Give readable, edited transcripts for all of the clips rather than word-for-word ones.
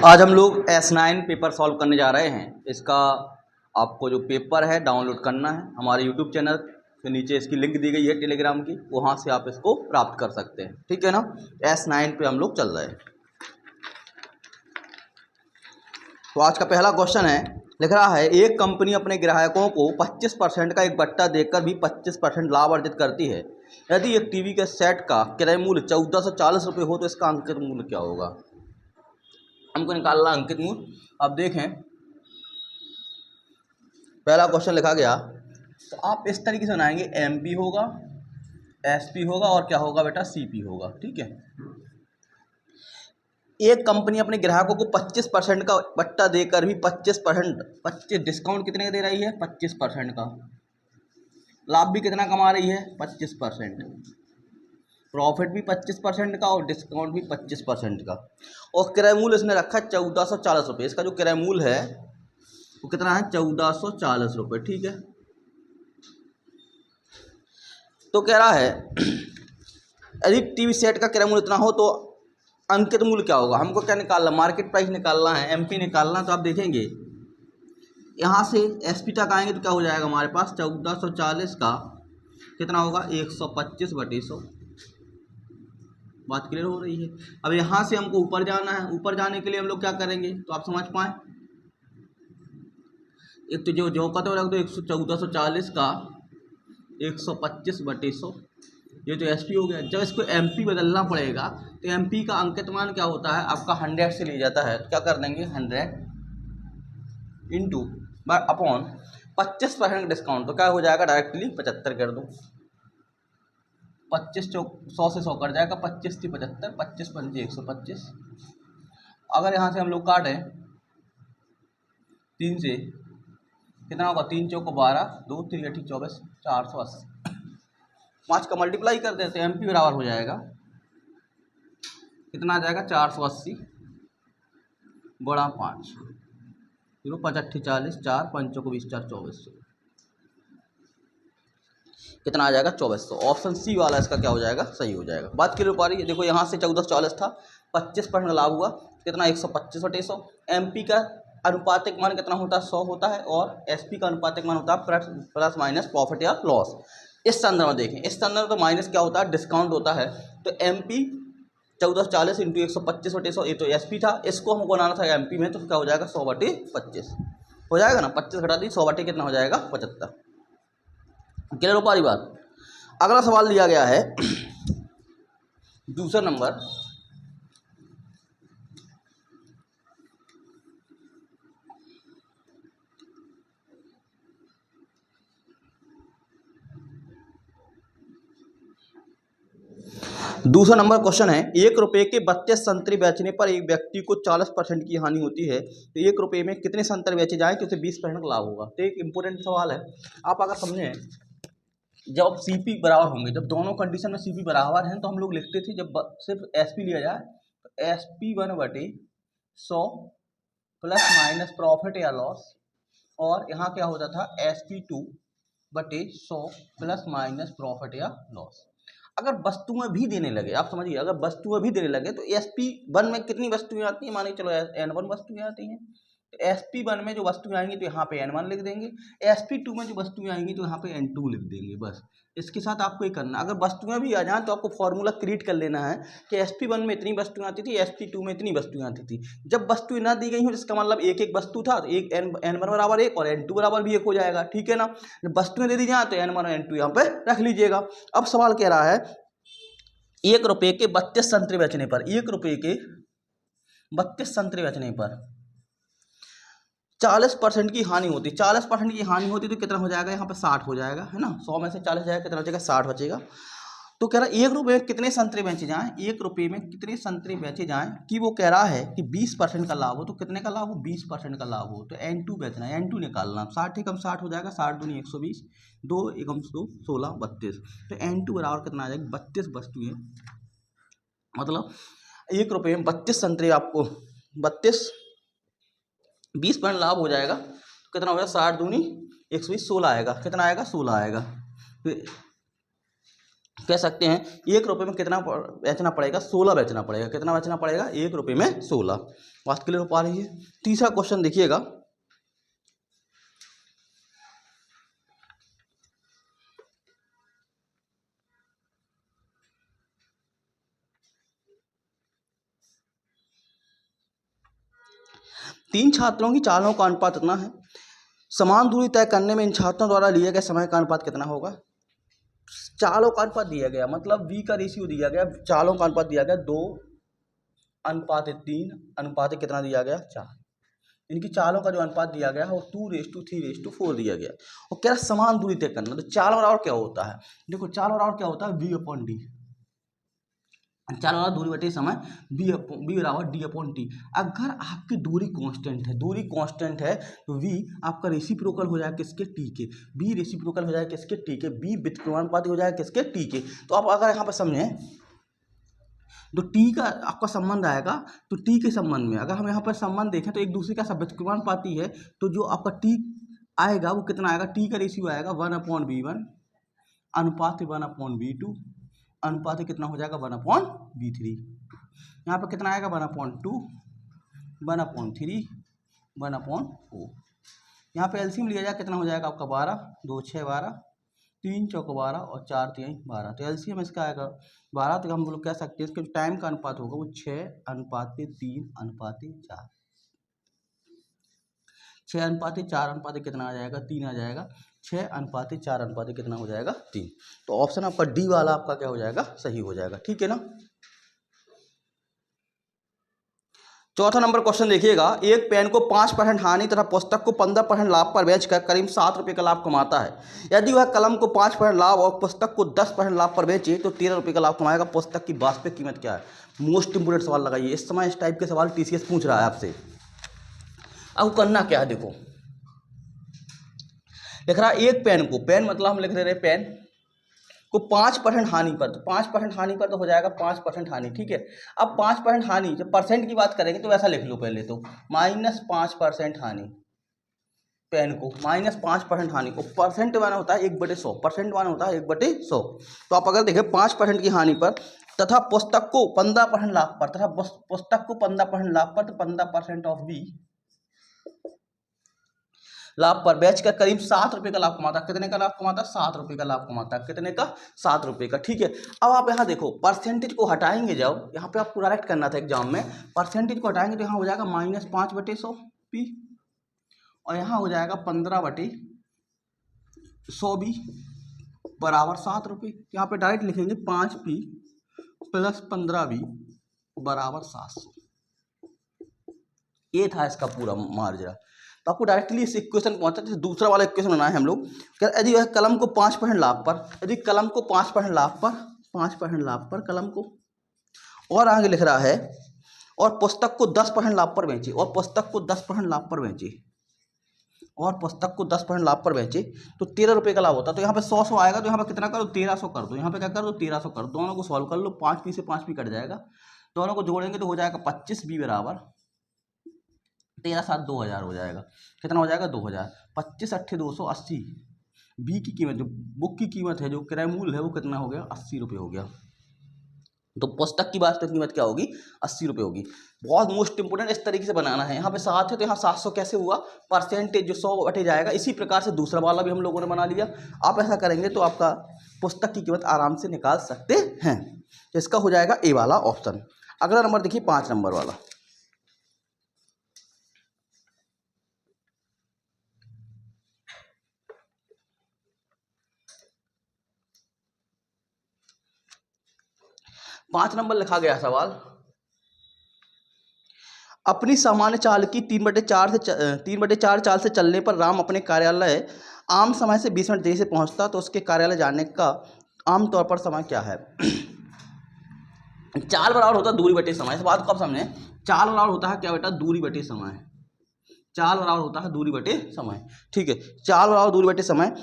आज हम लोग S9 पेपर सॉल्व करने जा रहे हैं। इसका आपको जो पेपर है डाउनलोड करना है। हमारे YouTube चैनल के नीचे इसकी लिंक दी गई है टेलीग्राम की, वहाँ से आप इसको प्राप्त कर सकते हैं। ठीक है ना। S9 पे हम लोग चल रहे हैं। तो आज का पहला क्वेश्चन है, लिख रहा है एक कंपनी अपने ग्राहकों को 25% का एक बट्टा देकर भी 25% लाभ अर्जित करती है। यदि एक टीवी के सेट का क्रय मूल्य 1440 रुपये हो तो इसका अंकित मूल्य क्या होगा। हमको निकालना अंकित मूल्य। अब देखें, पहला क्वेश्चन लिखा गया तो आप इस तरीके से बनाएंगे, MP होगा, SP होगा और क्या होगा बेटा, CP होगा। ठीक है। एक कंपनी अपने ग्राहकों को 25% का बट्टा देकर भी 25% डिस्काउंट कितने का दे रही है, 25% का। लाभ भी कितना कमा रही है, 25%। प्रॉफिट भी 25% का और डिस्काउंट भी 25% का। और क्रय मूल्य इसने रखा है 1440 रुपये। इसका जो क्रय मूल्य है वो कितना है, 1440 रुपये। ठीक है। तो कह रहा है यदि टीवी सेट का क्रय मूल्य इतना हो तो अंकित मूल्य क्या होगा। हमको क्या निकालना, मार्केट प्राइस निकालना है, MP निकालना। तो आप देखेंगे यहाँ से SP तक आएंगे तो क्या हो जाएगा हमारे पास, 1440 का कितना होगा, 125/100। बात क्लियर हो रही है। अब यहाँ से हमको ऊपर जाना है। ऊपर जाने के लिए हम लोग क्या करेंगे तो आप समझ पाएँ। एक तो जो पता हो रहा है तो 1440 का 125/100, ये तो SP हो गया। जब इसको MP बदलना पड़ेगा तो MP का अंकित मान क्या होता है आपका, 100 से लिया जाता है। तो क्या कर देंगे, 100 इंटू अपॉन 25% डिस्काउंट, तो क्या हो जाएगा, डायरेक्टली 75 कर दो। 25 100 से 100 कट जाएगा, 25 थी 75, 25 पंजे 125। अगर यहाँ से हम लोग काटें 3 से, कितना होगा, 3 चौक 12, 2 3 8 24, 480। 5 का मल्टीप्लाई कर देते हैं, MP बराबर हो जाएगा, कितना आ जाएगा, 480 गुणा 5, 0 5 8 40, 4 5 को 20, 4 2400, कितना आ जाएगा, 2400। ऑप्शन C वाला इसका क्या हो जाएगा, सही हो जाएगा। बात क्लियर हो पा रही है। देखो यहाँ से 1440 था, 25% लाभ हुआ, कितना 125/100। MP का अनुपातिक मान कितना होता है, 100 होता है। और SP का अनुपातिक मान होता है प्लस माइनस प्रॉफिट या लॉस। इस संदर्भ में देखें, इस संदर्भ में तो माइनस क्या होता है, डिस्काउंट होता है। तो MP 1440 इंटू 125/100, ये तो SP था, इसको हमको बनाना था MP में, तो क्या हो जाएगा, 100/25 हो जाएगा ना। 25 घटा दी, 100 कितना हो जाएगा, 75। क्लियर हो पा रही बात। अगला सवाल दिया गया है दूसरा नंबर, क्वेश्चन है, 1 रुपये के 32 संतरे बेचने पर एक व्यक्ति को 40% की हानि होती है। तो 1 रुपये में कितने संतरे बेचे जाएं कि उसे 20% लाभ होगा। तो एक इंपॉर्टेंट सवाल है। आप अगर समझें, जब CP बराबर होंगे, जब दोनों कंडीशन में CP बराबर हैं तो हम लोग लिखते थे, जब सिर्फ SP लिया जाए तो SP1/100 प्लस माइनस प्रॉफिट या लॉस, और यहाँ क्या होता था, SP2/100 प्लस माइनस प्रॉफिट या लॉस। अगर वस्तुएं भी देने लगे, आप समझिए, अगर वस्तुएं भी देने लगे तो SP1 में कितनी वस्तुएं आती हैं, मान के चलो N1 वस्तुएं आती हैं। SP1 में जो वस्तुएं आएंगी तो यहाँ पे N1 लिख देंगे, SP2 में जो वस्तुएं आएंगी तो यहाँ पे N2 लिख देंगे। बस इसके साथ आपको ये करना। अगर वस्तुएं भी आ जाएं तो आपको फॉर्मूला क्रिएट कर लेना है कि SP1 में इतनी वस्तुएं आती थी, SP2 में इतनी वस्तुएं आती थी। जब वस्तुएं ना दी गई हो, जिसका मतलब एक एक वस्तु था, तो एक N1 बराबर 1 और N2 बराबर भी 1 हो जाएगा। ठीक है ना। जब वस्तुएं दे दी जाए तो N1 और N2 यहाँ पे रख लीजिएगा। अब सवाल कह रहा है 1 रुपये के 32 संतरे बेचने पर, 1 रुपये के 32 संतरे बेचने पर 40% की हानि होती, 40% की हानि होती तो कितना हो जाएगा, यहाँ पे 60 हो जाएगा, है ना। 100 में से 40 जाएगा, कितना बचेगा, 60 बचेगा। तो कह रहा है 1 रुपये में कितने संतरे बेचे जाएं, 1 रुपये में कितने संतरे बेचे जाएं कि वो कह रहा है कि 20% का लाभ हो। तो कितने का लाभ हो, 20% का लाभ हो। तो N2 बेचना है, N2 निकालना। 60 एकम 60 हो जाएगा, 60 दूनी 120, 2 एकम 2 16 32। तो N2 बराबर कितना आ जाएगा, 32 वस्तुएं, मतलब 1 रुपये में 32 संतरे आपको 32, 20% लाभ हो जाएगा। तो कितना हो गया, 60 दूनी 120, 16 आएगा। कितना आएगा, 16 आएगा। कह सकते हैं 1 रुपये में कितना बेचना पड़ेगा, 16 बेचना पड़ेगा। कितना बेचना पड़ेगा? 1 रुपये में 16। बात क्लियर हो पा रही है? तीसरा क्वेश्चन देखिएगा, तीन छात्रों की चालों का अनुपात कितना है? समान दूरी तय करने में इन छात्रों द्वारा लिए गए समय का अनुपात कितना होगा? चालों का अनुपात दिया गया, मतलब v का रेशियो दिया गया, चालों का अनुपात दिया गया 2:3 अनुपात कितना दिया गया? 4। इनकी चालों का जो अनुपात दिया गया है वो 2:3:4 दिया गया। और क्या समान दूरी तय करना, तो चाल और क्या होता है? देखो चाल और क्या होता है? v/d। चाल और दूरी बटे समय v/d/t। अगर आपकी दूरी कांस्टेंट है तो v आपका रेसिप्रोकल हो जाएगा किसके? t के। v रेसिप्रोकल हो जाएगा किसके? t के। v व्युत्क्रमानुपाती हो जाएगा किसके? t के। तो आप अगर यहाँ पर समझें तो t का आपका संबंध आएगा, तो t के संबंध में अगर हम यहाँ पर संबंध देखें तो एक दूसरे का व्युत्क्रमानुपाती है, तो जो आपका t आएगा वो कितना आएगा? t का रेशियो आएगा 1/v1 अनुपात 1/v2 अनुपात कितना हो जाएगा? 1/v3। यहाँ पर कितना आएगा? 1/2 1/3 1/4। यहाँ पे एलसीएम लिया जाए कितना हो जाएगा आपका? 12 2 6 12 3 चौक 12 और 4 3 12। तो एलसीएम इसका आएगा 12। तो हम लोग कह सकते हैं इसका जो टाइम का अनुपात होगा वो 6:3:4। 6:4 कितना आ जाएगा? 3 आ जाएगा। 6:4 कितना हो जाएगा? 3। तो ऑप्शन आपका डी वाला आपका क्या हो जाएगा? सही हो जाएगा। ठीक है ना। चौथा नंबर क्वेश्चन देखिएगा, एक पेन को 5% हानि तथा पुस्तक को 15% लाभ पर बेचकर करीब 7 रुपये का लाभ कमाता है। यदि वह कलम को 5% लाभ और पुस्तक को 10% लाभ पर बेचे तो 13 रुपये का लाभ कमाएगा। पुस्तक की वास्तविक कीमत क्या है? मोस्ट इंपोर्टेंट सवाल लगाइए। इस समय इस टाइप के सवाल टीसीएस पूछ रहा है आपसे। अब करना क्या है, देखो लिख रहा है एक पेन को, पेन मतलब हम लिख रहे पेन को 5% हानि पर, तो 5% हानि पर तो हो जाएगा 5% हानि। ठीक है। अब 5% हानि, जब परसेंट की बात करेंगे तो वैसा लिख लो पहले तो -5% हानि पेन को, -5% हानि को। परसेंट माना होता है 1/100, परसेंट माना होता है 1/100। तो आप अगर देखें 5% की हानि पर तथा पुस्तक को 15% लाभ पर, तथा पुस्तक को 15% लाभ पर, तो 15% ऑफ बी लाभ पर बेचकर करीब 7 रुपये का लाभ कमाता। कितने का लाभ कमाता? 7 रुपये का लाभ कमाता। कितने का? 7 रुपये का। ठीक है। अब आप यहाँ देखो परसेंटेज को हटाएंगे, जब यहाँ पे आपको डायरेक्ट करना था एग्जाम में, परसेंटेज को हटाएंगे तो यहाँ हो जाएगा -5/100 पी, और यहाँ हो जाएगा 15/100 बी बराबर 7 रुपये। यहाँ पे डायरेक्ट लिखेंगे 5p + 15b बराबर 700। ये था इसका पूरा मार्जिन। तो आपको डायरेक्टली इस इक्वेशन पहुंचा। जैसे दूसरा वाला इक्वेशन बनाए हम लोग, यदि वह कलम को 5% लाभ पर, यदि कलम को 5% लाभ पर, 5% लाभ पर कलम को, और आगे लिख रहा है और पुस्तक को 10% लाभ पर बेचे, और पुस्तक को 10% लाभ पर बेचे, और पुस्तक को 10% लाभ पर बेचे तो 13 रुपये का लाभ होता। तो यहाँ पे 100 आएगा, तो यहाँ पे कितना करो? 1300 कर दो। यहाँ पे क्या कर दो? 1300 कर दो। दोनों को सॉल्व कर लो, 5p से 5p कट जाएगा, दोनों को जोड़ेंगे तो हो जाएगा 25b बराबर 13×7 2000 हो जाएगा। कितना हो जाएगा? 2000। 25 8 280। बी की कीमत, जो बुक की कीमत है, जो क्रय मूल्य है, वो कितना हो गया? 80 रुपये हो गया। तो पुस्तक की वास्तविक कीमत क्या होगी? 80 रुपये होगी। बहुत मोस्ट इंपोर्टेंट, इस तरीके से बनाना है। यहाँ पे 7 है तो यहाँ 700 कैसे हुआ? परसेंटेज जो 100 बटे जाएगा। इसी प्रकार से दूसरा वाला भी हम लोगों ने बना लिया। आप ऐसा करेंगे तो आपका पुस्तक की कीमत आराम से निकाल सकते हैं। इसका हो जाएगा ए वाला ऑप्शन। अगला नंबर देखिए 5 नंबर वाला। पांच नंबर लिखा गया सवाल, अपनी सामान्य चाल की 3/4 चाल से चलने पर राम अपने कार्यालय आम समय से 20 मिनट देरी से पहुंचता, तो उसके कार्यालय जाने का आमतौर पर समय क्या है? चाल बराबर होता है दूरी बटे समय। इस बात को आप समझें, चाल बराबर होता है क्या बेटा? दूरी बटे समय। चाल बराबर होता है दूरी बटे समय। ठीक है। चाल बराबर दूरी बटे समय।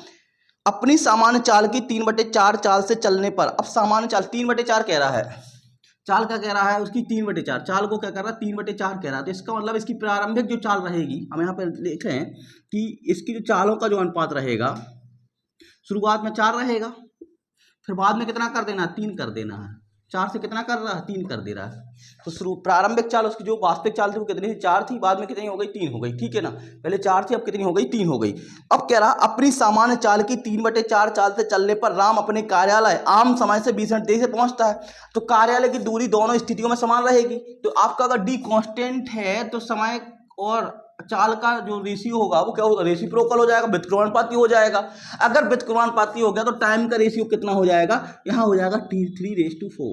अपनी सामान्य चाल की 3/4 चाल से चलने पर, अब सामान्य चाल 3/4 कह रहा है, चाल क्या कह रहा है? उसकी 3/4, चाल को क्या कर रहा है? 3/4 कह रहा है। तो इसका मतलब इसकी प्रारंभिक जो चाल रहेगी, हम यहाँ पे लिख रहे हैं कि इसकी जो चालों का जो अनुपात रहेगा, शुरुआत में 4 रहेगा, फिर बाद में कितना कर देना है, 3 कर देना है। 4 से कितना कर रहा है, 3 कर दे रहा है। तो शुरू प्रारंभिक चाल उसकी जो वास्तविक चाल थी वो कितनी थी, 4 थी, बाद में कितनी हो गई, 3 हो गई, ठीक है ना। पहले 4 थी, अब कितनी हो गई, 3 हो गई। अब कह रहा अपनी सामान्य चाल की 3/4 चाल से चलने पर राम अपने कार्यालय आम समय से 20 मिनट देरी से पहुंचता है। तो कार्यालय की दूरी दोनों स्थितियों में समान रहेगी। तो आपका अगर डी कांस्टेंट है तो समय और चाल का जो रेशियो होगा वो क्या होगा, रेसिप्रोकल हो जाएगा, व्युत्क्रमानुपाती हो जाएगा। अगर व्युत्क्रमानुपाती हो गया तो टाइम का रेशियो कितना हो जाएगा, यहाँ हो जाएगा 3:4,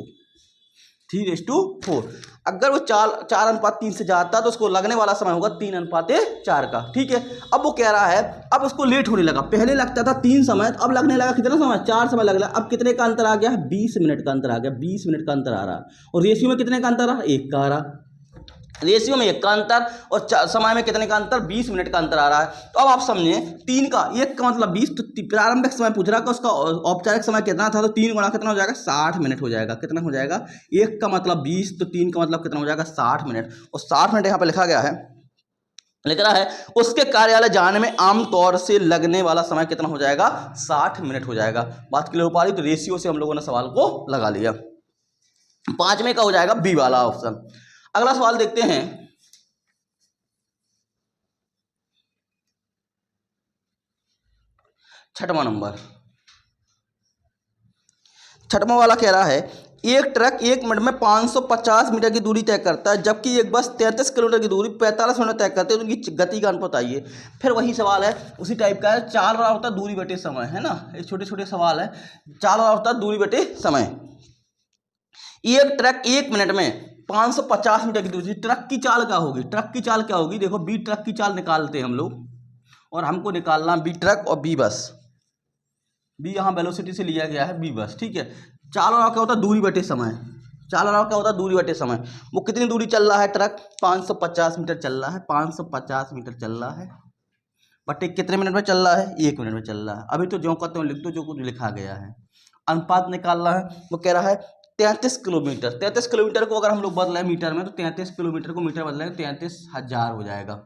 3:4। अगर वो 4:3 से जाता तो उसको लगने वाला समय होगा 3:4 का, ठीक है। अब वो कह रहा है अब उसको लेट होने लगा, पहले लगता था 3 समय, अब लगने लगा कितना समय, 4 समय लग रहा है। अब कितने का अंतर आ गया, 20 मिनट का अंतर आ गया, 20 मिनट का अंतर आ रहा है। और रेशियो में कितने का अंतर आ रहा, 1 का आ रहा, रेशियो में 1 का अंतर और समय में कितने का अंतर, 20 मिनट का अंतर आ रहा है। तो अब आप समझे 3 का 1 का मतलब 20, तो प्रारंभिक समय पूछ रहा है उसका औपचारिक समय कितना था, तो 3 गुणा कितना हो जाएगा, 60 मिनट हो जाएगा। कितना हो जाएगा, 1 का मतलब 20, तो 3 का मतलब कितना हो जाएगा, 60 मिनट। और 60 मिनट यहाँ पे लिखा गया है, लिख रहा है उसके कार्यालय जाने में आमतौर से लगने वाला समय कितना हो जाएगा, 60 मिनट हो जाएगा। बात क्लियर हो पा रही, तो रेशियो से हम लोगों ने सवाल को लगा लिया। 5वें का हो जाएगा बी वाला ऑप्शन। अगला सवाल देखते हैं, छठवां नंबर। छठवां वाला कह रहा है एक ट्रक 1 मिनट में 550 मीटर की दूरी तय करता है, जबकि एक बस 33 किलोमीटर की दूरी 45 मिनट तय करते हैं। उनकी गति का अनुपात आइए। फिर वही सवाल है, उसी टाइप का है। चाल रहा होता दूरी बटे समय, है ना, ये छोटे छोटे सवाल है। चाल रहा होता दूरी बटे समय। एक ट्रक 1 मिनट में 550 मीटर की दूरी, ट्रक की चाल क्या होगी, ट्रक की चाल क्या होगी, देखो बी ट्रक की चाल निकालते हैं हम लोग, और हमको निकालना बी ट्रक और बी बस। बी यहाँ वेलोसिटी से लिया गया है, बी बस, ठीक है। चाल रहा क्या होता है, दूरी बटे समय। चाल रहा क्या होता है, दूरी बटे समय। वो कितनी दूरी चल रहा है, ट्रक 550 मीटर चल रहा है, 550 मीटर चल रहा है, बटे कितने मिनट में चल रहा है, 1 मिनट में चल रहा है। अभी तो जो कहते हो लिख दो, जो कुछ लिखा गया है। अनुपात निकालना है, वो कह रहा है 33 किलोमीटर। 33 किलोमीटर को अगर हम लोग बदलें मीटर में, तो 33 किलोमीटर को मीटर बदलेंगे 33,000 हो जाएगा।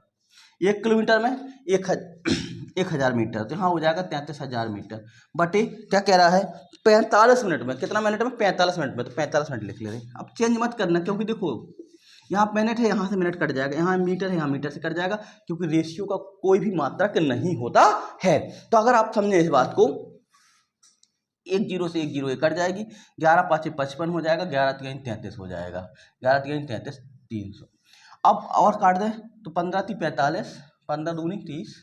1 किलोमीटर में 1,000 मीटर, तो यहाँ हो जाएगा 33,000 मीटर, बटे क्या कह रहा है, 45 मिनट में। कितना मिनट में, 45 मिनट में, तो 45 मिनट लिख ले रहे। अब चेंज मत करना, क्योंकि देखो यहाँ मिनट है, यहाँ से मिनट कट जाएगा, यहाँ मीटर है, यहाँ मीटर से कट जाएगा, क्योंकि रेशियो का कोई भी मात्रक नहीं होता है। तो अगर आप समझे इस बात को, 1 0 से 1 0 कट जाएगी, 11 5 55 हो जाएगा, 11 3 33 हो जाएगा, 11 3 33 300। अब और काट दें तो 15 3 45, 15 दूनी 30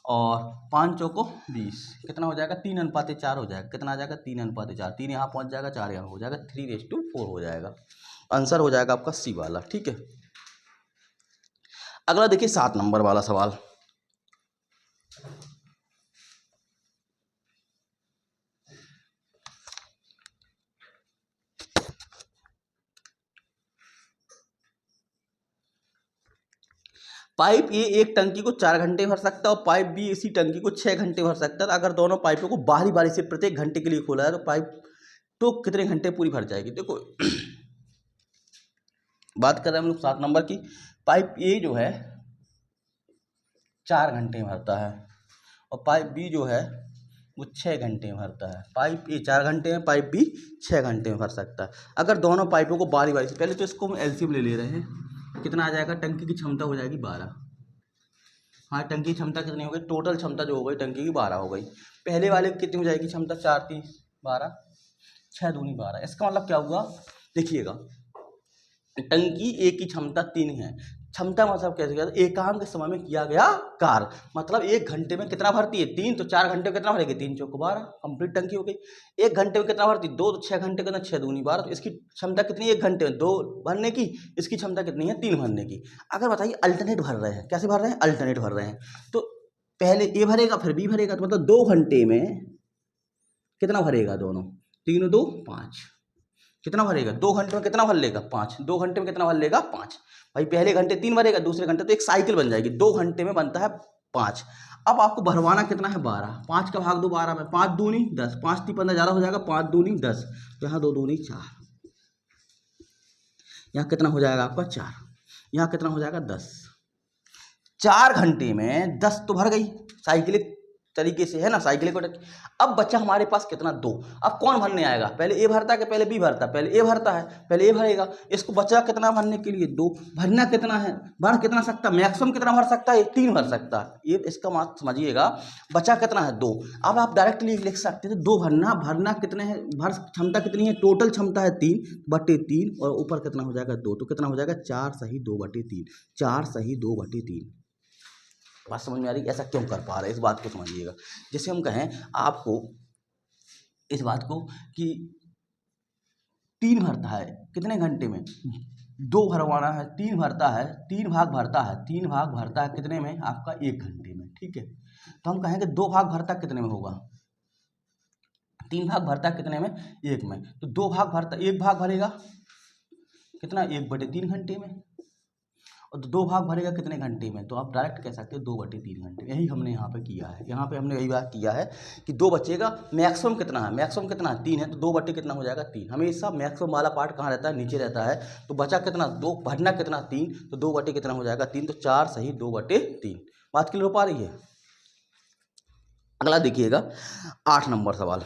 और 5 चौको 20, कितना हो जाएगा, 3:4 हो जाएगा। कितना आ जाएगा, 3:4, 3 यहाँ पहुँच जाएगा, 4 यहाँ हो जाएगा, 3:4 हो जाएगा। आंसर हो जाएगा आपका सी वाला, ठीक है। अगला देखिए 7 नंबर वाला सवाल। पाइप ए एक टंकी को 4 घंटे भर सकता है और पाइप बी इसी टंकी को 6 घंटे भर सकता है। अगर दोनों पाइपों को बारी बारी से प्रत्येक घंटे के लिए खोला है तो पाइप तो कितने घंटे पूरी भर जाएगी। देखो बात कर रहे हैं हम लोग 7 नंबर की। पाइप ए जो है 4 घंटे में भरता है और पाइप बी जो है वो 6 घंटे में भरता है। पाइप ए 4 घंटे में, पाइप बी 6 घंटे में भर सकता है। अगर दोनों पाइपों को बारी बारी से, पहले तो इसको हम एलसीएम ले रहे हैं, कितना आ जाएगा, टंकी की क्षमता हो जाएगी 12। हाँ, टंकी की क्षमता कितनी हो गई, टोटल क्षमता जो हो गई टंकी की 12 हो गई। पहले वाले की कितनी हो जाएगी क्षमता, 4 3 12, 6 दूनी 12। इसका मतलब क्या हुआ, देखिएगा टंकी ए की क्षमता 3 है। क्षमता मतलब कैसे किया, एकांक समय में किया गया कार्य, मतलब 1 घंटे में कितना भरती है, 3, तो 4 घंटे में कितना भरेगी, 3 चौको 12, कंप्लीट टंकी हो गई। 1 घंटे में कितना भरती, 2, तो 6 घंटे के अंदर 6 दूनी 12, तो इसकी क्षमता कितनी है 1 घंटे में 2 भरने की, इसकी क्षमता कितनी है 3 भरने की। अगर बताइए अल्टरनेट भर रहे हैं, कैसे भर रहे हैं, अल्टरनेट भर रहे हैं, तो पहले ए भरेगा फिर बी भरेगा, तो मतलब 2 घंटे में कितना भरेगा, दोनों 3 2 5, कितना भरेगा, 2 घंटे में कितना भर लेगा 5, 2 घंटे में कितना भर लेगा 5। भाई पहले घंटे 3 भरेगा, दूसरे घंटे, तो एक साइकिल बन जाएगी, 2 घंटे में बनता है 5। अब आपको भरवाना कितना है 12, 5 का भाग दो 12 में, 5 दूनी 10, 5 3 15 ज़्यादा हो जाएगा, 5 दूनी 10, यहाँ 2 दूनी 4, यहाँ कितना हो जाएगा आपका 4, यहाँ कितना हो जाएगा 10। 4 घंटे में 10 तो भर गई साइकिल, तरीके से, है ना, साइक्लिक। अब बच्चा हमारे पास कितना 2। अब कौन भरने आएगा, पहले ए भरता है कि पहले बी भरता है, पहले ए भरता है, पहले ए भरेगा। इसको बच्चा कितना भरने के लिए 2, भरना कितना है, भर कितना सकता, मैक्सिमम कितना भर सकता है, 3 भर सकता है। ये इसका मात्र समझिएगा, बच्चा कितना है 2। अब आप डायरेक्टली लिख सकते थे 2 भरना कितने है, भर क्षमता कितनी है, टोटल क्षमता है 3/3 और ऊपर कितना हो जाएगा 2, तो कितना हो जाएगा 4 सही 2/3, 4 सही 2/3। बात समझ में आ रही, ऐसा क्यों कर पा रहे हैं, इस बात को समझिएगा। जैसे हम कहें आपको इस बात को कि 3 भरता है कितने घंटे में, 2 भरवाना है, 3 भरता है, 3 भाग भरता है, 3 भाग भरता है कितने में, आपका 1 घंटे में, ठीक है। तो हम कहेंगे 2 भाग भरता कितने में होगा, 3 भाग भरता कितने में, 1 में, तो 2 भाग भरता, 1 भाग भरेगा कितना 1/3 घंटे में, और 2 भाग भरेगा कितने घंटे में, तो आप डायरेक्ट कह सकते हो 2/3 घंटे। यही हमने यहाँ पे किया है, यहाँ पे हमने यही बात किया है कि 2 बचेगा, मैक्सिमम कितना है, मैक्सिमम कितना है 3 है, तो 2 बटे कितना हो जाएगा 3। हमेशा मैक्सिमम वाला पार्ट कहाँ रहता है, नीचे रहता है। तो बचा कितना 2, भरना कितना 3, तो 2 बटे कितना हो जाएगा 3, तो 4 सही 2/3। बात क्लियर हो पा रही है। अगला देखिएगा 8 नंबर सवाल।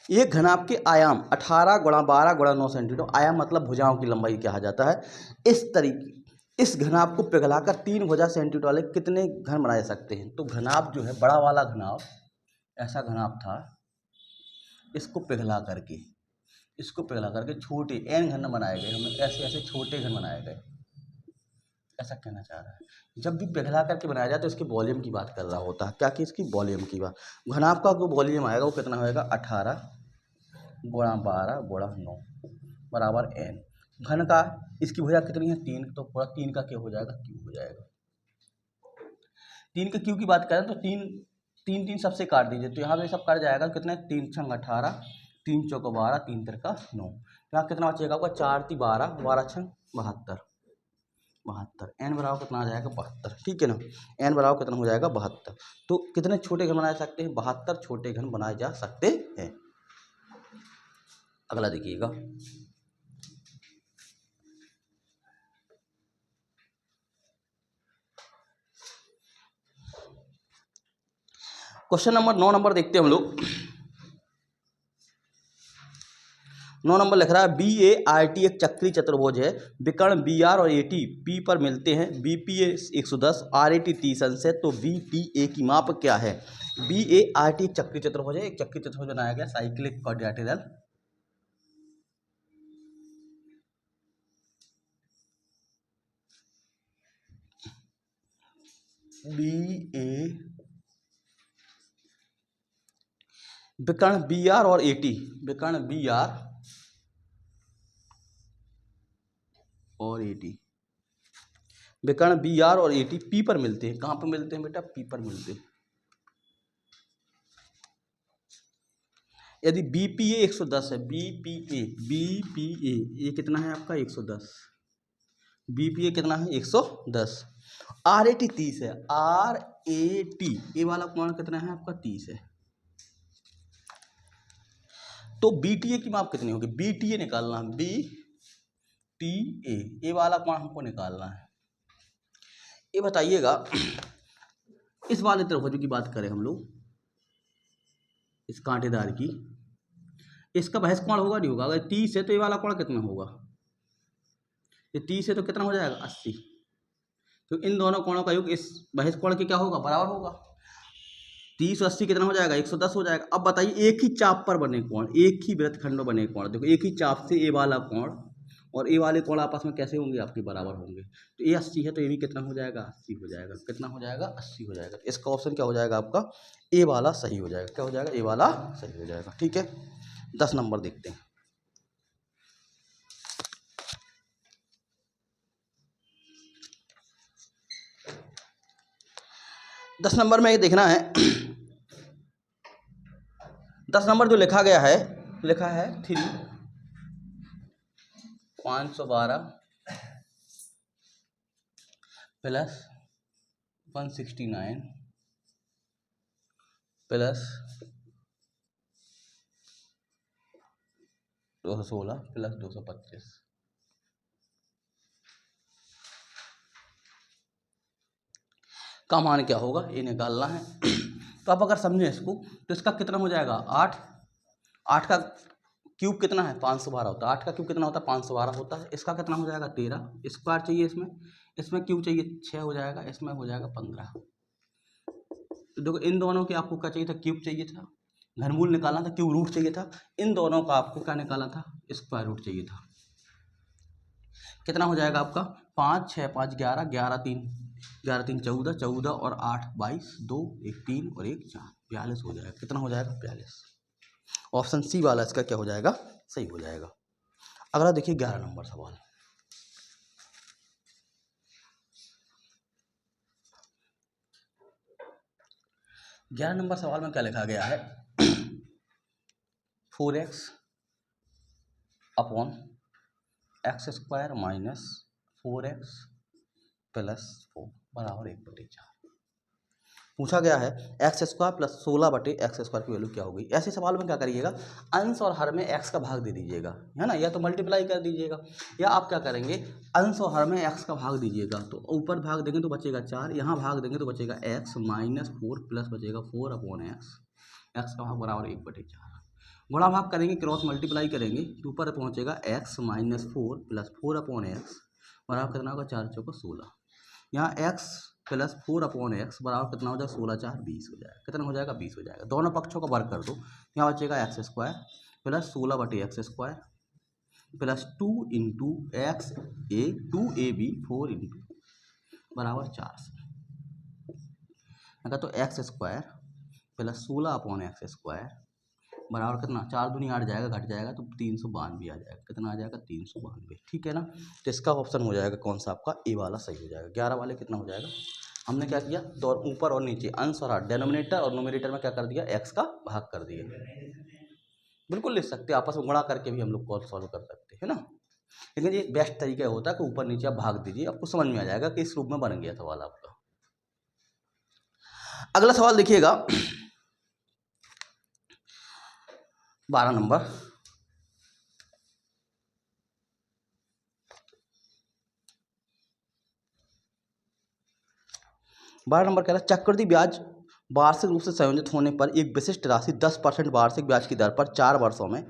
एक घनाभ के आयाम 18 × 12 × 9 सेंटीमीटर, आयाम मतलब भुजाओं की लंबाई कहा जाता है। इस घनाभ को पिघलाकर 3 भुजा सेंटीमीटर वाले कितने घन बनाए सकते हैं। तो घनाभ जो है, बड़ा वाला घनाभ, ऐसा घनाभ था, इसको पिघला करके छोटे n घन बनाए गए, हमें ऐसे ऐसे छोटे घन बनाए गए, ऐसा कहना चाह रहा है। जब भी पिघला करके बनाया जाए तो इसके वॉल्यूम की बात कर रहा होता है, क्या कि इसकी वॉल्यूम की बात। घनाभ का जो वॉल्यूम आएगा वो कितना होएगा, 18 × 12 × 9 बराबर n। घन का इसकी भुजा कितनी है 3, तो पूरा 3 का क्या हो जाएगा, क्यूब हो जाएगा। 3 के क्यूब की बात करें तो 3 सबसे काट दीजिए, तो यहाँ पे सब कट जाएगा, कितने 3 छंग 18, 3 चौका 12, 3 तिरका 9, यहाँ कितना बचेगा आपका 4 × 12, 12 छंग 72, n बराबर कितना आ जाएगा 72, ठीक है ना। n बराबर कितना हो जाएगा 72। तो कितने छोटे घन बनाए सकते हैं, 72 छोटे घन बनाए जा सकते हैं। अगला देखिएगा, क्वेश्चन नंबर 9 नंबर देखते हैं हम लोग। 9 नंबर लिख रहा है BART एक चक्रीय चतुर्भुज है, विकर्ण BR और AT P पर मिलते हैं, BPA 110, RAT 30 अंश है, तो BTA की माप क्या है। BART एक चक्रीय चतुर्भुज है, एक चक्रीय चतुर्भुज बनाया गया, साइक्लिक क्वाड्रिलेटरल। विकर्ण BR और AT, विकर्ण BR और AT, विकर्ण BR और AT P पर मिलते हैं। कहाँ पर मिलते हैं बेटा, P पर मिलते हैं। यदि BPA 110 है, BPA ये कितना है आपका 110, BPA कितना है 110, RAT 30 है, RAT ये वाला कोण कितना है आपका 30 है, तो BTA की माप कितनी होगी, BTA निकालना है, BTA ये वाला कोण हमको निकालना है। ये बताइएगा, इस वाले त्रिभुज की बात करें हम लोग, इस कांटेदार की, इसका बहस कोण होगा नहीं होगा, अगर 30 है तो ये वाला कोण कितना होगा, ये 30 है तो कितना हो जाएगा 80, तो इन दोनों कोणों का योग इस बहस कोण के क्या होगा, बराबर होगा। 30 और 80 कितना हो जाएगा 110 हो जाएगा। अब बताइए एक ही चाप पर बने कोण, एक ही वृत्तखंड में बने कोण, देखो एक ही चाप से ए वाला कोण और ए वाले कोण आपस में कैसे होंगे, आपके बराबर होंगे। तो ये 80 है तो ये भी कितना हो जाएगा 80 हो जाएगा, कितना हो जाएगा 80 हो जाएगा। इसका ऑप्शन क्या हो जाएगा आपका, ए वाला सही हो जाएगा। क्या हो जाएगा, ए वाला सही हो जाएगा, ठीक है। 10 नंबर देखते हैं। 10 नंबर में ये देखना है, 10 नंबर जो लिखा गया है, लिखा है 3 512 प्लस 169 प्लस 216 प्लस 225। का मान क्या होगा ये निकालना है। तो आप अगर समझें इसको तो इसका कितना हो जाएगा 8। 8 का क्यूब कितना है 512 होता है। 8 का क्यूब कितना होता है 512 होता है। इसका कितना हो जाएगा 13 स्क्वायर चाहिए इसमें। इसमें क्यूब चाहिए 6 हो जाएगा। इसमें हो जाएगा 15। तो देखो इन दोनों की आपको क्या चाहिए था क्यूब चाहिए था, घनमूल निकालना था, क्यूब रूट चाहिए था। इन दोनों का आपको क्या निकालना था स्क्वायर रूट चाहिए था। कितना हो जाएगा आपका 5 6 5 11 11 3 11 3 14 14 और 8 22 2 1 3 और 1 4 42 हो जाएगा। कितना हो जाएगा 42। ऑप्शन सी वाला इसका क्या हो जाएगा सही हो जाएगा। अगला देखिए 11 नंबर सवाल। 11 नंबर सवाल में क्या लिखा गया है 4x upon x square minus 4x plus 4 बराबर 1/4। पूछा गया है x square plus 16/x square की वैल्यू क्या होगी। ऐसे सवाल में क्या करिएगा अंश और हर में x का भाग दे दीजिएगा, है ना, या तो मल्टीप्लाई कर दीजिएगा, या आप क्या करेंगे अंश और हर में x का भाग दीजिएगा। तो ऊपर भाग देंगे तो बचेगा 4, यहाँ भाग देंगे तो बचेगा x माइनस 4 प्लस बचेगा 4/x। x का भाग बराबर 1/4। गुणा भाग करेंगे क्रॉस मल्टीप्लाई करेंगे तो ऊपर पहुँचेगा x माइनस 4 प्लस 4/x बराबर कितना होगा 4 चौको 16। यहाँ x प्लस 4/x बराबर कितना हो जाएगा 16 4 20 हो जाएगा। कितना हो जाएगा 20 हो जाएगा। दोनों पक्षों का वर्ग कर दो, यहाँ बचेगा x square plus 16/x square plus 2 into x a 2ab 4 into बराबर 4 से। अगर तो x square plus 16/x square बराबर कितना 4 दूनी 8 जाएगा घट जाएगा तो 392 आ जाएगा। कितना आ जाएगा 392। ठीक है ना। तो इसका ऑप्शन हो जाएगा कौन सा आपका ए वाला सही हो जाएगा। 11 वाले कितना हो जाएगा हमने क्या किया दो ऊपर और नीचे अंश और हर डेनोमिनेटर और नोमिनेटर में क्या कर दिया एक्स का भाग कर दिया। बिल्कुल लिख सकते हैं आपस में गुणा करके भी हम लोग कॉल सॉल्व कर सकते हैं ना, लेकिन ये बेस्ट तरीका होता है कि ऊपर नीचे आप भाग दीजिए, आपको समझ में आ जाएगा कि इस रूप में बन गया सवाल आपका। अगला सवाल देखिएगा 12 नंबर। 12 नंबर कह रहा है चक्रवृद्धि ब्याज वार्षिक रूप से संयोजित होने पर एक विशिष्ट राशि 10% वार्षिक ब्याज की दर पर 4 वर्षों में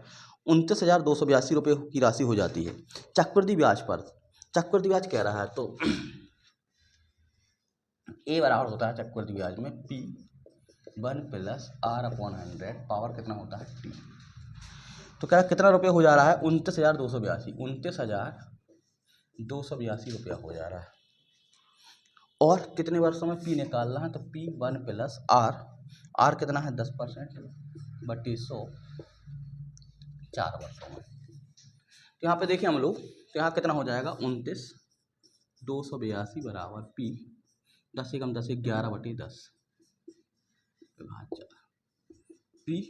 29,282 रुपये की राशि हो जाती है। चक्रवृद्धि ब्याज पर चक्रवृद्धि ब्याज कह रहा है तो ए बराबर होता है चक्रवृद्धि ब्याज में P1 प्लस R/100 पावर कितना होता है T। तो क्या कितना रुपये हो जा रहा है 29,282 29,282 रुपया हो जा रहा है। और कितने वर्षों में P निकालना है तो P1 प्लस R कितना है 10% बटी 100 4 वर्षों में। तो यहाँ पे देखिए हम लोग तो यहाँ कितना हो जाएगा 29,282 बराबर P 10 कम 10 11/10 P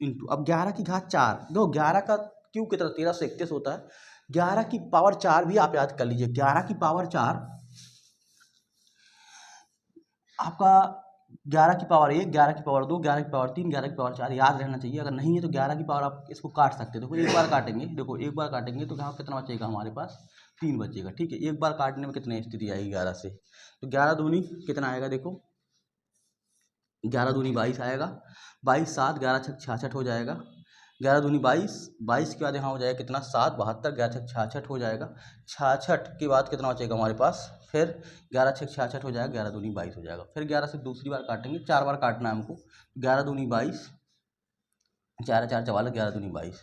इंटू अब 11 की घात 4 दो 11 का क्यों कितना 1331 होता है। 11 की पावर 4 भी आप याद कर लीजिए 11 की पावर 4 आपका 11 की पावर 1 11 की पावर 2 11 की पावर 3 11 की पावर 4 याद रहना चाहिए। अगर नहीं है तो 11 की पावर आप इसको काट सकते हैं। देखो एक बार काटेंगे देखो एक बार काटेंगे तो यहाँ कितना बचेगा हमारे पास 3 बचेगा। ठीक है एक बार काटने में कितनी स्थिति आएगी 11 से तो 11 दूनी कितना आएगा देखो 11 दूनी 22 आएगा 22 7 11 6 66 हो जाएगा 11 दूनी 22 22 के बाद यहाँ हो जाएगा कितना 7 72 11 6 66 हो जाएगा 66 के बाद कितना बचेगा हमारे पास फिर 11 6 66 हो जाएगा 11 दूनी 22 हो जाएगा। फिर 11 से दूसरी बार काटेंगे 4 बार काटना है हमको 11 दूनी 22 4 4 44 11 दूनी 22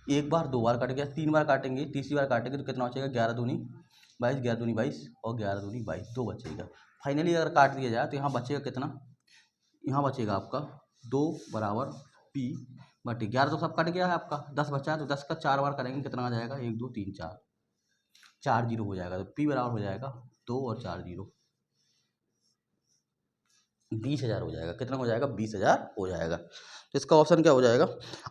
एक बार 2 बार कट गया 3 बार काटेंगे तीसरी बार काटेंगे तो कितना बचेगा 11 दूनी 22 11 दूनी 22 और 11 दूनी 22 2 बचेगा। फाइनली अगर काट दिया जाए तो यहाँ बचेगा कितना यहाँ बचेगा आपका 2 बराबर P बटे 11 तो सब कट गया है आपका 10 बचा है तो 10 का 4 बार करेंगे कितना आ जाएगा 1 2 3 4 4 जीरो हो जाएगा। तो P बराबर हो जाएगा 2 और 4 जीरो 20,000 हो जाएगा। कितना हो जाएगा 20,000 हो जाएगा। तो इसका ऑप्शन क्या हो जाएगा।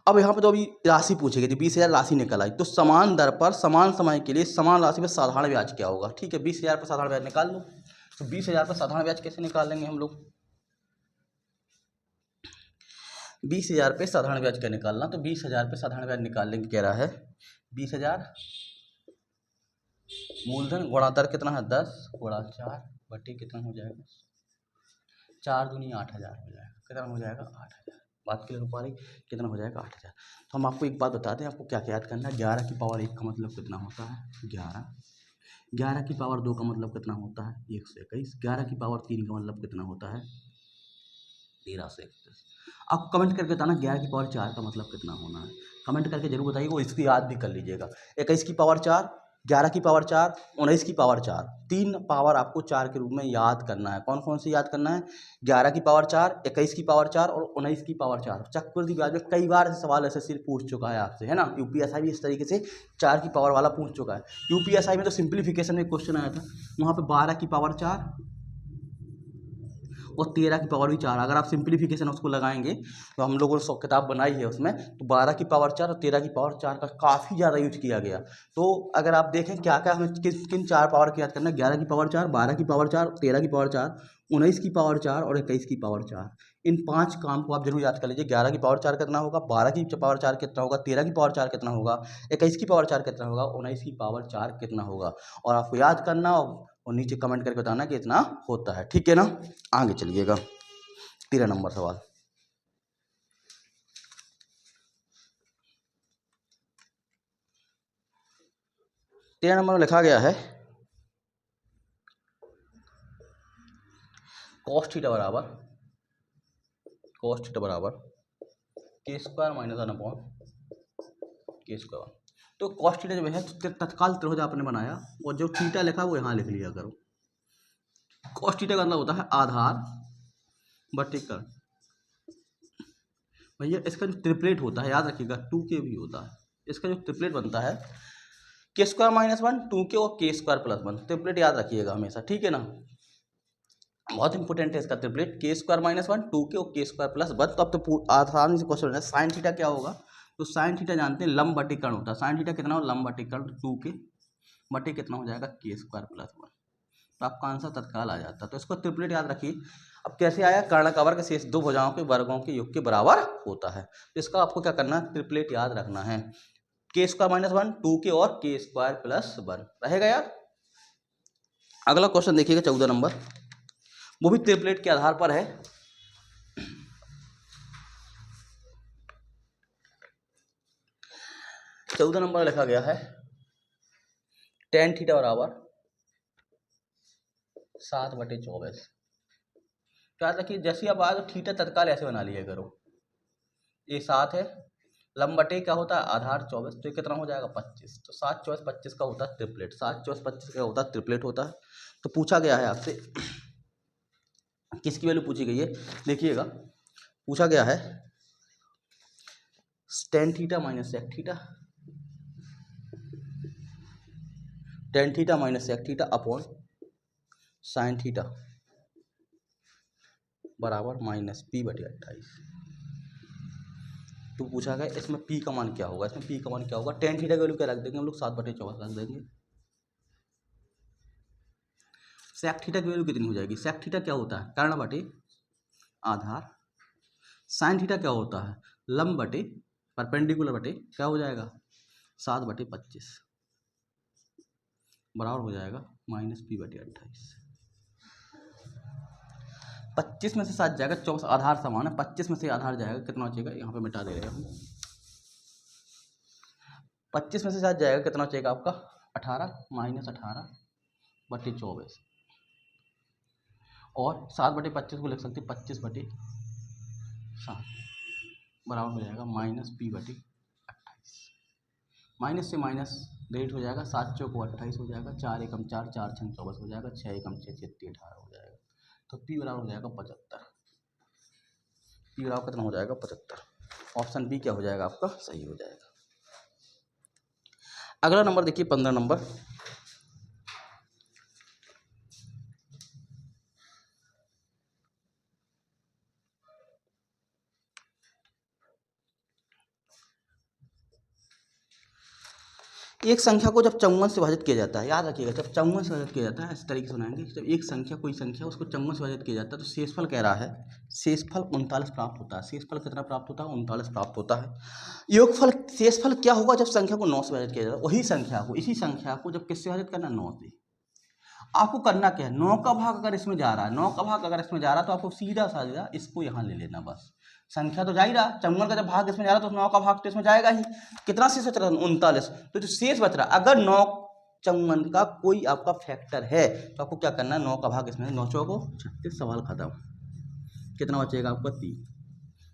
अब यहाँ पे तो अभी राशि पूछी गई थी 20,000 राशि निकल आई तो समान दर पर समान समय के लिए समान राशि पर साधारण ब्याज क्या होगा। ठीक है 20,000 पर साधारण ब्याज निकाल लो। तो 20,000 पर साधारण ब्याज कैसे निकाल लेंगे हम लोग 20,000 पे साधारण ब्याज क्या निकालना, तो 20,000 पे साधारण ब्याज निकालने की कह रहा है 20,000 मूलधन गुणातर कितना है 10 गुणा 4 बटे कितना हो जाएगा 4 दूनी 8,000 हो जाएगा, कितना हो जाएगा 8,000। बात क्लियर हो पा रही, कितना हो जाएगा 8,000। तो हम आपको एक बात बता दें, आपको क्या क्या याद करना है। 11 की पावर 1 का मतलब कितना होता है 11, 11 की पावर 2 का मतलब कितना होता है 121, 11 की पावर 3 का मतलब कितना होता है 1331। आप कमेंट करके बताना 11 की पावर 4 का मतलब कितना होना है, कमेंट करके जरूर बताइएगा, और इसको याद भी कर लीजिएगा। 21 की पावर 4, 11 की पावर 4, 19 की पावर 4, 3 पावर आपको 4 के रूप में याद करना है। कौन कौन सी याद करना है 11 की पावर 4, 21 की पावर 4 और 19 की पावर 4। चक्रवृद्धि ब्याज में कई बार सवाल ऐसे सिर्फ पूछ चुका है आपसे, है ना। यूपीएसआई भी इस तरीके से 4 की पावर वाला पूछ चुका है। यूपीएसआई में तो सिंप्लीफिकेशन में क्वेश्चन आया था, वहाँ पे 12 की पावर 4 और 13 की पावर भी 4, अगर आप सिंप्लीफिकेशन उसको लगाएंगे तो हम लोगों ने किताब बनाई है उसमें, तो 12 की पावर 4 और 13 की पावर 4 का काफ़ी ज़्यादा यूज किया गया। तो अगर आप देखें क्या क्या हमें किन 4 पावर की याद करना है, 11 की पावर 4, 12 की पावर 4, 13 की पावर 4, 19 की पावर 4 और 21 की पावर 4। इन 5 काम को आप जरूर याद कर लीजिए। 11 की पावर 4 कितना होगा, 12 की पावर 4 कितना होगा, 13 की पावर 4 कितना होगा, 21 की पावर 4 कितना होगा, 19 की पावर 4 कितना होगा। और आपको याद करना और नीचे कमेंट करके बताना कि इतना होता है, ठीक है ना। आगे चलिएगा 13 नंबर सवाल। तेरह नंबर में लिखा गया है cos थीटा बराबर के स्क्वायर माइनस 1 अपॉन के स्क्वायर। तो cos थीटा जो है तत्काल त्रिभुज आपने बनाया और जो थीटा लिखा वो यहाँ लिख लिया करो। cos थीटा का मतलब होता है आधार बटे कर्ण। भैया इसका जो ट्रिपलेट होता है याद रखिएगा 2k भी होता है, इसका जो ट्रिपलेट बनता है के स्क्वायर माइनस 1, 2k और के स्क्वायर प्लस 1, ट्रिपलेट याद रखिएगा हमेशा, ठीक है ना। बहुत इंपॉर्टेंट है इसका ट्रिपलेट, के स्क्वायर माइनस 1, 2k और के स्क्वायर प्लस 1। तो अब तो आसानी से क्वेश्चन है साइन थीटा क्या होगा, तो साइन थीटा जानते हैं लंब बटे कर्ण होता है। साइन थीटा कितना हो लंब बटे कर्ण 2k बटे कितना हो जाएगा के स्क्वायर प्लस 1। तो आपका आंसर तत्काल आ जाता है। तो इसको ट्रिपलेट याद रखिए। अब कैसे आया, कर्ण का वर्ग शेष दो भुजाओं के वर्गों के योग के बराबर होता है। तो इसका आपको क्या करना है, ट्रिपलेट याद रखना है। के स्क्वायर माइनस 1, 2k और के स्क्वायर प्लस 1 रहेगा यार। अगला क्वेश्चन देखिएगा 14 नंबर, वो भी ट्रिपलेट के आधार पर है। चौदह नंबर लिखा गया है टेन थीटा बराबर 7/24। याद रखिए जैसे आप आज थीटा तत्काल ऐसे बना लिया करो, ये 7 है, लंब बटे क्या होता है आधार 24, तो ये कितना हो जाएगा 25। तो 7, 24, 25 का होता है ट्रिपलेट, 7, 24, 25 का होता है ट्रिपलेट होता है। तो पूछा गया है आपसे किसकी वैल्यू पूछी गई है, देखिएगा पूछा गया है tan theta minus sec theta, tan theta minus sec theta upon sine theta बराबर माइनस p/28। तो पूछा गया इसमें p का मान क्या होगा, इसमें p का मान क्या होगा, टेन थीटा की वैल्यू क्या रख देंगे हम लोग 7/24 रख देंगे। सेक थीटा की वैल्यू कितनी हो जाएगी, सेक थीटा क्या होता है कर्ण बटे आधार, साइन थीटा क्या होता है लंब बटे परपेंडिकुलर बटे क्या हो जाएगा 7/25 बराबर हो जाएगा माइनस p/28। 25 में से 7 जाएगा, 24 आधार समान है, 25 में से आधार जाएगा कितना बचेगा, यहाँ पे मिटा दे रहे हैं। 25 में से 7 जाएगा कितना बचेगा आपका 18 माइनस 18/24 और 7/25 को लिख सकते 25/7 बराबर हो जाएगा माइनस p/28। माइनस से माइनस डिलीट हो जाएगा, 7 चौको 28 हो जाएगा, 4 एकम 4, 4 छंग 24 हो जाएगा, 6 एकम 6, 6 18 हो जाएगा। तो p बराबर हो जाएगा 75, p बराबर कितना हो जाएगा 75। ऑप्शन बी क्या हो जाएगा आपका सही हो जाएगा। अगला नंबर देखिए 15 नंबर, एक संख्या को जब 54 से विभाजित किया जाता है, याद रखिएगा, जब 54 से विभाजित किया जाता है, इस तरीके से बनाएंगे, जब एक संख्या कोई संख्या उसको 54 से विभाजित किया जाता है तो शेषफल कह रहा है, शेषफल 39 प्राप्त होता है। शेषफल कितना प्राप्त होता है? 39 प्राप्त होता है। योगफल, शेषफल क्या होगा जब संख्या को 9 से विभाजित किया जाता है? वही संख्या को, इसी संख्या को जब किससे विभाजित करना? 9 से। आपको करना क्या है? 9 का भाग अगर इसमें जा रहा है, 9 का भाग अगर इसमें जा रहा है तो आपको सीधा साधा इसको यहाँ ले लेना, बस। संख्या तो जा ही रहा, 54 का जब भाग इसमें जा रहा है तो 9 का भाग तो इसमें जाएगा ही। कितना शेष बच रहा है? 39। तो जो शेष बच रहा है, अगर 9 54 का कोई आपका फैक्टर है तो आपको क्या करना है? 9 का भाग इसमें, 9 चौको 36, सवाल खत्म। कितना बचेगा आपका? 3।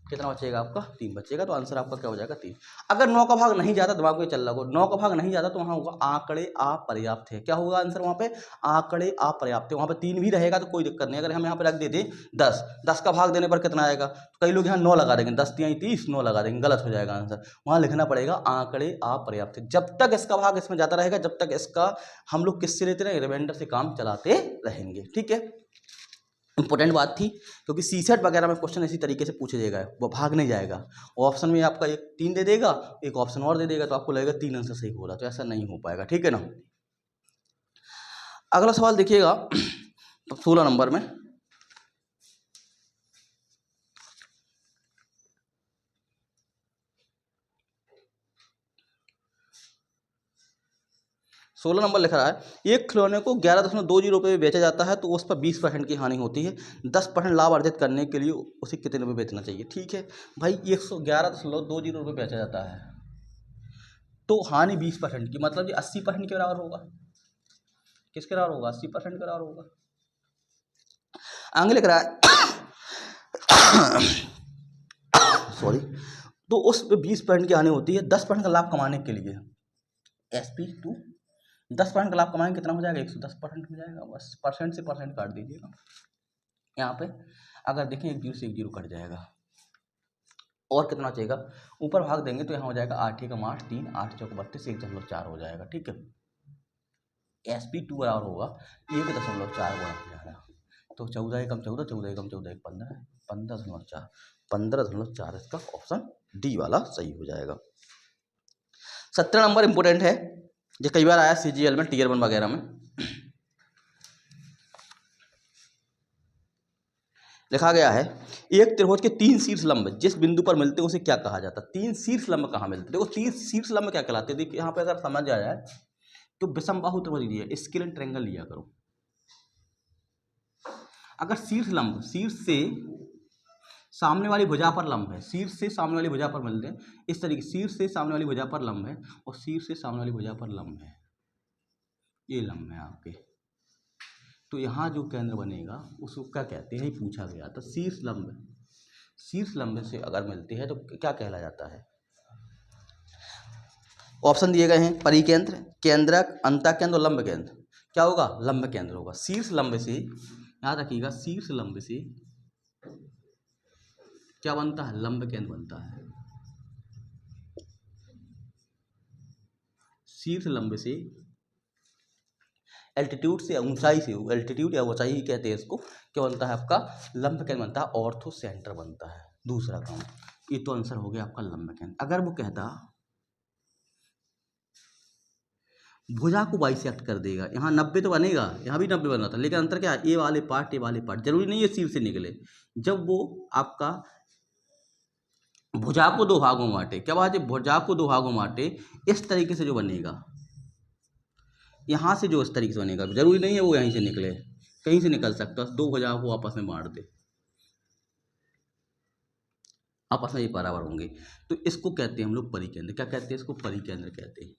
कितना बचेगा आपका? 3 बचेगा। तो आंसर आपका क्या हो जाएगा? 3। अगर 9 का भाग नहीं जाता, दिमाग में चल रहा हो, 9 का भाग नहीं जाता तो वहाँ होगा आंकड़े अपर्याप्त है। क्या होगा आंसर वहाँ पे? आंकड़े अपर्याप्त है। वहाँ पे 3 भी रहेगा तो कोई दिक्कत नहीं। अगर हम यहाँ पे रख देते 10, 10 का भाग देने पर कितना आएगा? तो कई लोग यहाँ 9 लगा देंगे, 10 3 30, 9 लगा देंगे, गलत हो जाएगा आंसर। वहाँ लिखना पड़ेगा आंकड़े अपर्याप्त है। जब तक इसका भाग इसमें जाता रहेगा, जब तक इसका हम लोग किससे लेते रहेंगे? रिमाइंडर से काम चलाते रहेंगे। ठीक है, इंपॉर्टेंट बात थी, क्योंकि सीसेट वगैरह में क्वेश्चन इसी तरीके से पूछे जाएगा, वो भाग नहीं जाएगा। ऑप्शन में आपका एक 3 दे देगा, एक ऑप्शन और दे देगा, तो आपको लगेगा 3 आंसर सही हो रहा, तो ऐसा नहीं हो पाएगा। ठीक है ना। अगला सवाल देखिएगा 16 नंबर में। 16 नंबर लिख रहा है, एक खिलौने को 11.20 रुपये में बेचा जाता है तो उस पर 20% की हानि होती है। 10% लाभ अर्जित करने के लिए उसे कितने में बेचना चाहिए? ठीक है भाई, 111.20 रुपये बेचा जाता है तो हानि 20% की, मतलब ये 80% के बराबर होगा। किसके बराबर होगा? 80% के बराबर होगा। आगे लिख रहा है सॉरी, तो उस पर 20% की हानि होती है। 10% का लाभ कमाने के लिए SP2 10% का लाभ कमाएंगे, कितना हो जाएगा? 110% हो जाएगा। बस परसेंट से परसेंट काट दीजिएगा यहाँ पे। अगर देखें 1 0 से 1 0 कट जाएगा। और कितना चाहिएगा? ऊपर भाग देंगे तो यहाँ हो जाएगा 8 1 8 3 8 4 32 1.4 हो जाएगा। ठीक है, SP2 बराबर होगा 1.4 गुणा हो जाएगा। तो 14 कम 14, 14 कम 14 15, 15.4, 15.4 इसका ऑप्शन डी वाला सही हो जाएगा। 17 नंबर इंपोर्टेंट है, ये कई बार आया CGL में, Tier 1 वगैरह में। लिखा गया है, एक त्रिभुज के 3 शीर्ष लंब जिस बिंदु पर मिलते हैं उसे क्या कहा जाता है? 3 शीर्ष लंब कहाँ मिलते हैं? देखो 3 शीर्ष लंब क्या कहलाते हैं? देखिए यहाँ पे अगर समझ आ जाए तो विषमबाहु त्रिभुज लिया, स्केल एंड ट्रायंगल लिया करो। अगर शीर्ष लंब, शीर्ष से सामने वाली भुजा पर लंब है, शीर्ष से सामने वाली भुजा पर मिलते हैं, इस तरीके शीर्ष से सामने वाली भुजा पर लंब है और शीर्ष से सामने वाली भुजा पर लंब है, ये लंब है आपके, तो यहाँ जो केंद्र बनेगा उसको क्या कहते हैं? पूछा गया। तो शीर्ष लंब से अगर मिलते हैं तो क्या कहला जाता है? ऑप्शन दिए गए हैं, परिकेंद्र, केंद्रक, अंतःकेंद्र और लंब केंद्र। क्या होगा? लंब केंद्र होगा। शीर्ष लंब से, याद रखिएगा, शीर्ष लंब से क्या बनता है? लंब केंद्र बनता है। शीर्ष लंब से एल्टीट्यूड से, ऊंचाई से, एल्टीट्यूड या ऊंचाई ही कहते हैं इसको, क्या बनता है आपका? लंब केंद्र बनता है, ऑर्थो सेंटर बनता है। दूसरा काम, ये तो आंसर हो गया आपका लंब केंद्र। अगर वो कहता भुजा को बाइसेक्ट कर देगा, यहाँ 90 तो बनेगा, यहाँ भी 90 बना था, लेकिन अंतर क्या है? ये वाले पार्ट जरूरी नहीं है शीर्ष से निकले। जब वो आपका भुजा को 2 भागों में बांटे, क्या बात है? भुजा को 2 भागों में बांटे, इस तरीके से जो बनेगा, यहाँ से जो इस तरीके से बनेगा, जरूरी नहीं है वो यहीं से निकले, कहीं से निकल सकता है। 2 भुजाओं को आपस में बांट दे, आपस में ये बराबर होंगे, तो इसको कहते हैं हम लोग परिकेंद्र। क्या कहते हैं इसको? परिकेंद्र कहते हैं।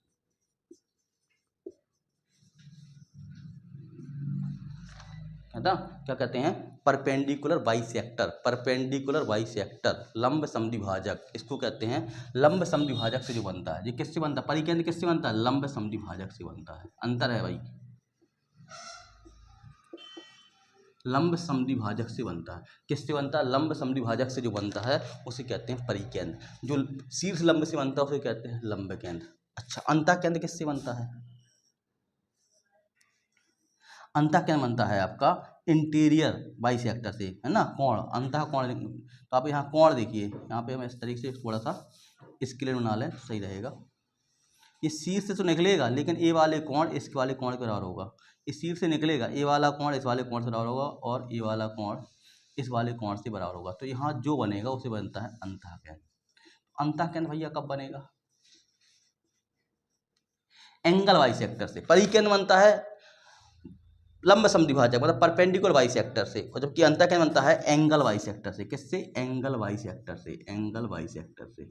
है ना, क्या कहते हैं? परपेंडिकुलर बाइसेक्टर, परपेंडिकुलर बाइसेक्टर, लंब समद्विभाजक, इसको कहते हैं। लंब समद्विभाजक से जो बनता है, ये किससे बनता है? परिकेंद्र किससे बनता है? लंब समद्विभाजक से बनता है। अंतर है भाई, लंब समद्विभाजक से बनता है। किससे बनता है? लंब समद्विभाजक से जो बनता है उसे कहते हैं परिकेंद्र। जो शीर्ष लंब से बनता है उसे कहते हैं लंब केंद्र। अच्छा, अंतःकेंद्र किससे बनता है? अंतःकेंद्र बनता है आपका इंटीरियर बाइसेक्टर से, है ना, कोण, अंतः कोण। तो आप यहाँ कोण देखिए, यहाँ पे हम इस तरीके से थोड़ा सा स्केल बना लें तो सही रहेगा। ये शीर्ष से तो निकलेगा, लेकिन ए वाले कोण इस वाले कोण के बराबर होगा। इस शीर्ष से निकलेगा, ए वाला कोण इस वाले कोण से बराबर होगा और ए वाला कोण इस वाले कोण से बराबर होगा। तो यहाँ जो बनेगा उसे बनता है अंतःकेंद्र। अंतःकेंद्र भैया कब बनेगा? एंगल बाइसेक्टर से। परिकेंद्र बनता है लंब समद्विभाजक मतलब परपेंडिकुलर बाइसेक्टर से, और जबकि अंतःकेंद्र बनता है एंगल बाइसेक्टर से। किससे? एंगल बाइसेक्टर से। एंगल बाइसेक्टर से,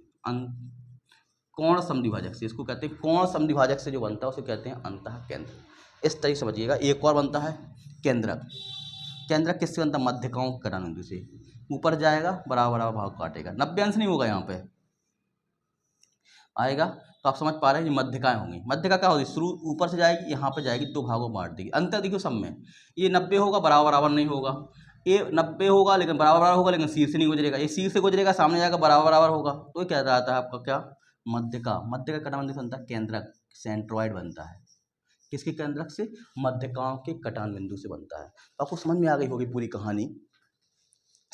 कोण समद्विभाजक से। इसको कहते हैं कोण समद्विभाजक से जो बनता है उसे कहते हैं अंतःकेंद्र। इस तरीके समझिएगा। एक और बनता है केंद्रक। केंद्रक किससे बनता है? मध्यकाओं के कटान बिंदु से। ऊपर जाएगा, बराबर बराबर भाग काटेगा, 90 अंश नहीं होगा, यहाँ पे आएगा। तो आप समझ पा रहे हैं ये मध्यकाएं होंगी। मध्यका क्या होगी? शुरू ऊपर से जाएगी, यहाँ पे जाएगी, दो भागों में बांट देगी। अंतर देखियो सब में, ये 90 होगा, बराबर बराबर नहीं होगा। ये 90 होगा लेकिन बराबर बराबर होगा, लेकिन शीर्ष से नहीं गुजरेगा। ये शीर्ष से गुजरेगा, सामने जाएगा, बराबर बराबर होगा। तो ये क्या रहता है आपका? क्या? मध्यका। मध्यका कटान बिंदु बनता है केंद्रक, सेंट्रॉइड बनता है। किसके केंद्रक से? मध्यकाओं के कटान बिंदु से बनता है। तो आपको समझ में आ गई होगी पूरी कहानी।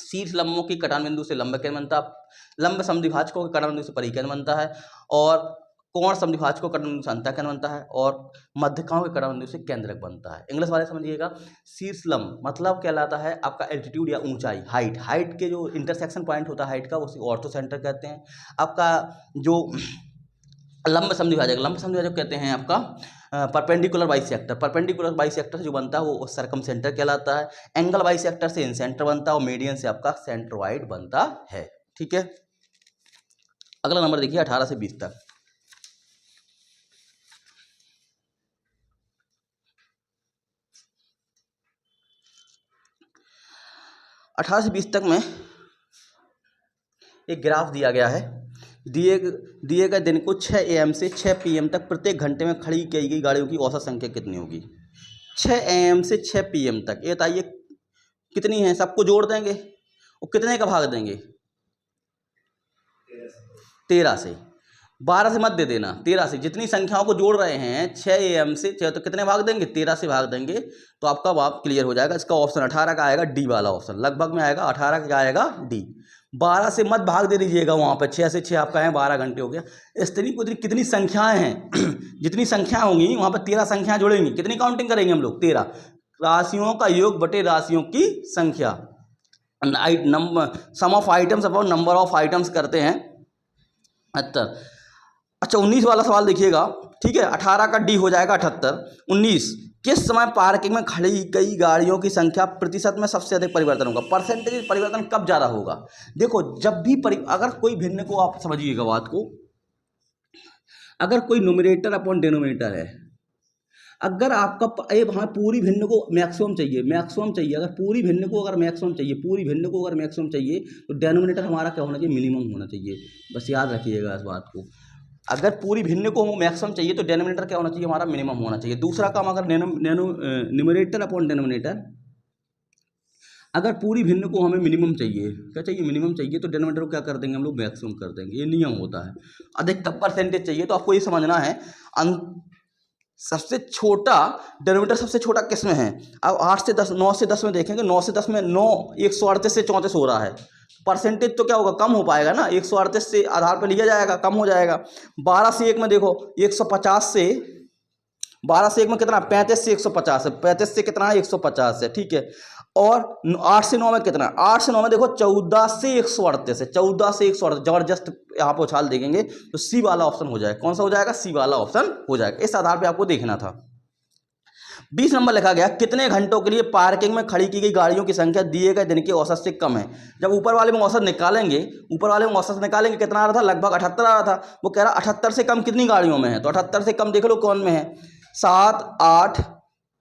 शीर्ष लंबों के कटान बिंदु से लंब केंद्र बनता है, लंब समद्विभाजकों के कटान बिंदु से परिकेंद्र बनता है, और कोण समद्विभाजकों के कटान बिंदु से अंतःकेंद्र बनता है, और मध्यकाओं के कटान बिंदु से केंद्रक बनता है। इंग्लिश वाले समझिएगा। शीर्ष लंब मतलब कहलाता है आपका एल्टीट्यूड या ऊंचाई, हाइट। हाइट के जो इंटरसेक्शन पॉइंट होता है हाइट का, उसे ऑर्थो सेंटर कहते हैं। आपका जो लंब समद्विभाजक कहते हैं आपका परपेंडिकुलर बाइसेक्टर। परपेंडिकुलर बाइसेक्टर से जो बनता है वो सर्कम सेंटर कहलाता है। एंगल बाइसेक्टर से इन सेंटर बनता है, और मीडियन से आपका सेंट्रोइड बनता है। ठीक है, अगला नंबर देखिए 18 से 20 तक। अठारह से 20 तक में एक ग्राफ दिया गया है। दिए गए दिन को 6 AM से 6 PM तक प्रत्येक घंटे में खड़ी की गई गाड़ियों की औसत संख्या कितनी होगी? 6 AM से 6 PM तक, ये बताइए कितनी है? सबको जोड़ देंगे और कितने का भाग देंगे? 13 से। 12 से मत दे देना, 13 से। जितनी संख्याओं को जोड़ रहे हैं 6 AM से 6, तो कितने भाग देंगे? 13 से भाग देंगे, तो आपका बाप क्लियर हो जाएगा। इसका ऑप्शन 18 का आएगा, डी वाला ऑप्शन लगभग में आएगा। 18 का आएगा डी। 12 से मत भाग दे दीजिएगा, वहाँ पर 6 से 6 आपका है, 12 घंटे हो गया। इस तरीके कितनी संख्याएं हैं जितनी संख्या होंगी वहाँ पर 13 संख्याएं जोड़ेंगी। कितनी काउंटिंग करेंगे हम लोग? 13। राशियों का योग बटे राशियों की संख्या, number sum of items upon number of items करते हैं। अच्छा 19 वाला सवाल देखिएगा। ठीक है, 18 का डी हो जाएगा 78। 19, किस समय पार्किंग में खड़ी कई गाड़ियों की संख्या प्रतिशत में सबसे अधिक परिवर्तन होगा? परसेंटेज परिवर्तन कब ज़्यादा होगा? देखो, जब भी अगर कोई भिन्न को, आप समझिएगा बात को, अगर कोई न्यूमरेटर अपॉन डिनोमिनेटर है, अगर आपका ये वहाँ पूरी भिन्न को मैक्सिमम चाहिए, अगर पूरी भिन्न को अगर मैक्सिमम चाहिए, तो डिनोमिनेटर हमारा क्या होना चाहिए? मिनिमम होना चाहिए। बस याद रखिएगा इस बात को। अगर पूरी भिन्न को मैक्सिमम चाहिए तो डिनोमिनेटर क्या होना चाहिए? हमारा मिनिमम होना चाहिए। दूसरा काम, अगर न्यूमरेटर अपॉन डिनोमिनेटर, अगर पूरी भिन्न को हमें मिनिमम चाहिए, क्या चाहिए? मिनिमम चाहिए, तो डिनोमिनेटर को क्या कर देंगे हम लोग? मैक्सिमम कर देंगे। ये नियम होता है। अधिकतम परसेंटेज चाहिए तो आपको ये समझना है, सबसे छोटा डिनोमिनेटर सबसे छोटा किस में है? अब 8 से 10, 9 से 10 में देखेंगे। 9 से 10 में 9 138 से 34 हो रहा है। परसेंटेज तो क्या होगा? कम हो पाएगा ना। 138 से आधार पर लिया जाएगा, कम हो जाएगा। 12 से 1 में देखो, 150 से 12 से 1 में कितना? 35 से 150 है। 35 से कितना है? 150 है। ठीक है, और 8 से 9 में कितना? 8 से 9 में देखो 14 से 138 है। 14 से 138 जबरदस्त यहाँ पर उछाल देंगे, तो सी वाला ऑप्शन हो जाएगा। कौन सा हो जाएगा? सी वाला ऑप्शन हो जाएगा। इस आधार पर आपको देखना था। 20 नंबर लिखा गया, कितने घंटों के लिए पार्किंग में खड़ी की गई गाड़ियों की संख्या दिए गए दिन के औसत से कम है? जब ऊपर वाले में औसत निकालेंगे, कितना आ रहा था? लगभग 78 आ रहा था। वो कह रहा 78 से कम कितनी गाड़ियों में है? तो 78 से कम देख लो कौन में है। 7, 8,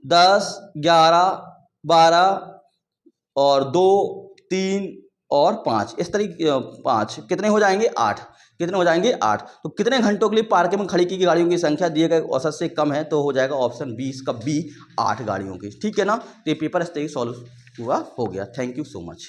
10, 11, 12 और 2, 3 और 5, इस तरीके 5 कितने हो जाएंगे? 8। कितने हो जाएंगे? 8। तो कितने घंटों के लिए पार्किंग में खड़ी की गाड़ियों की संख्या दिए गए औसत से कम है? तो हो जाएगा ऑप्शन 20 का बी, 8 गाड़ियों की। ठीक है ना? तो ये पेपर इस तरीके सॉल्व हुआ हो गया। Thank you so much.